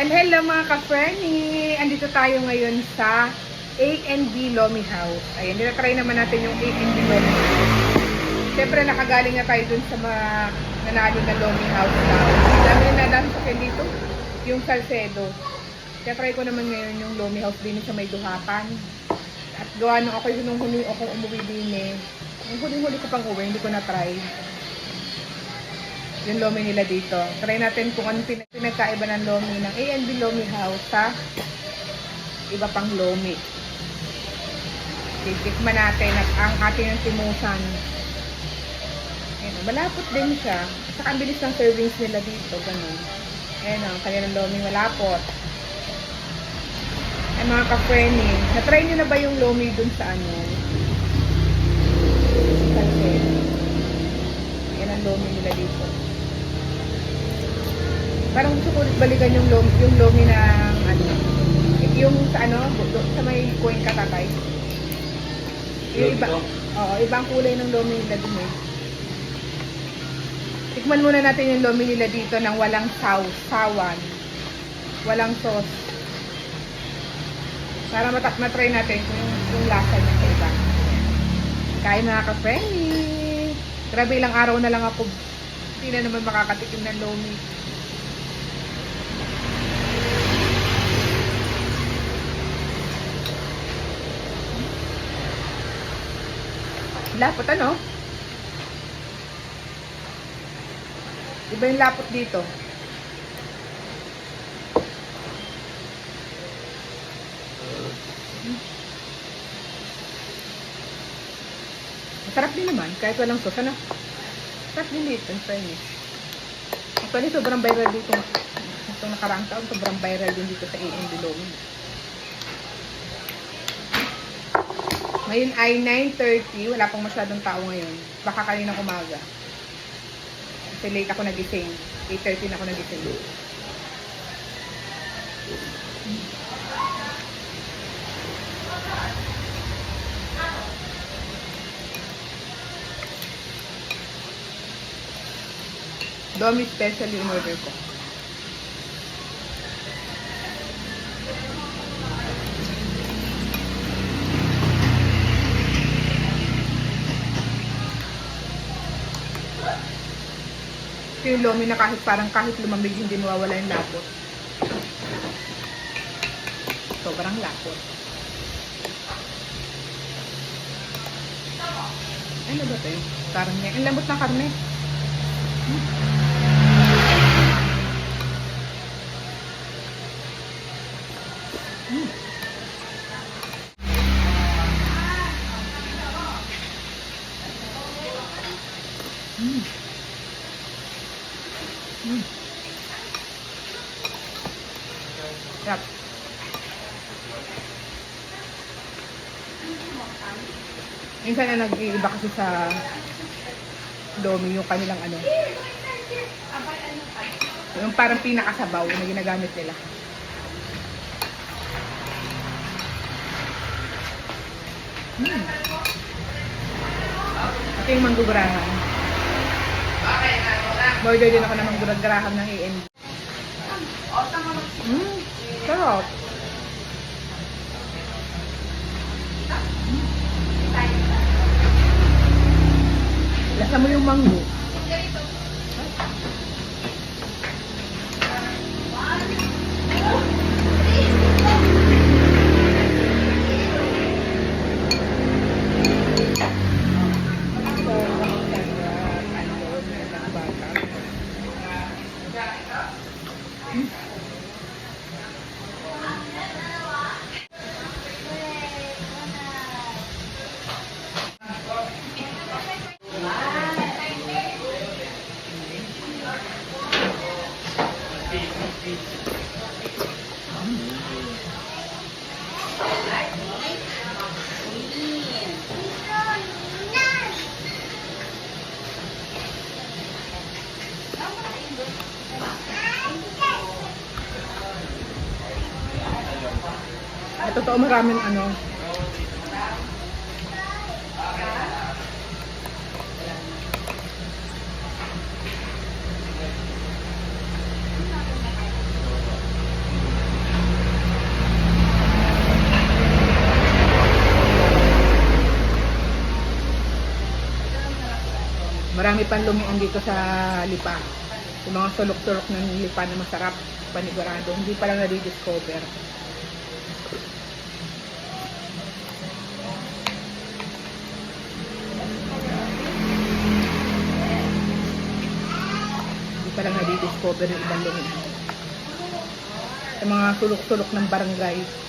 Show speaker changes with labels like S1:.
S1: Hello mga ka-Fernie! Andito tayo ngayon sa A&B Lomi House. Ayan, nila-try naman natin yung A&B Lomi House. Siyempre nakagaling na tayo dun sa mga nanalo na Lomi House daw. Dami na nadasakyan dito, yung Salcedo. Kaya try ko naman ngayon yung Lomi House din sa may Duhapan. At gawa nung ako nung huli ako umuwi din eh. Yung huli-huli ko pang uwi, hindi ko na-try yung lomi nila dito. Try natin kung anong pinagkaiba ng lomi ng A&B Lomi House sa iba pang lomi. Titikman natin at ang ating timusan. Ayan, malapot din siya. Saka ang bilis ng servings nila dito. Ganun. Ayan ang kanilang lomi malapot. Ay mga ka-Fernie, na-try nyo na ba yung lomi dun sa ano? Salcedo. Ayan ang lomi nila dito. Parang gusto ko ulit balikan yung lomi ng ano, yung sa ano, sa may coin katatay. Yung iba, ibang kulay ng lomi nila dun eh. Tikman muna natin yung lomi nila dito ng walang sawan. Walang sauce. Para matry natin yung lasa niya sa iba. Kain mga ka-Fernie. Grabe, ilang araw na lang ako. Hindi na naman makakatikim ng lomi. Lapot ano? Iba yung lapot dito. Masarap din naman, kahit walang sauce, ano? Masarap din dito, in fairness. Actually, sobrang viral dito. Itong nakaraang taon, sobrang viral din dito sa A&B Lomi. Ngayon ay 9:30, wala pang masyadong tao ngayon. Baka kaninang umaga. Kasi late ako nagising. 8:30 na ako nagising. Lomi special yung order ko. Ito yung lomi na kahit lumamig hindi mawawala yung lapot. Sobrang lapot. Ano ba ito? Karne. Ang lambot na karne. Sarap. Minsan na nag-iiba kasi sa lomi yung kanilang ano. Yung parang pinakasabaw na ginagamit nila. Ito yung manggugurahan. Border din ako ng manggugurahan ng A&B. Sarap. Lasa mo yung mango. Totoo maraming ano. marami pang lumian dito sa Lipa. Yung mga sulok-sulok ng Lipa na masarap, panigurado. Hindi pa lang na-discover. Hindi pa lang na-discover yung ibang lumian. Yung mga sulok-sulok ng barangay.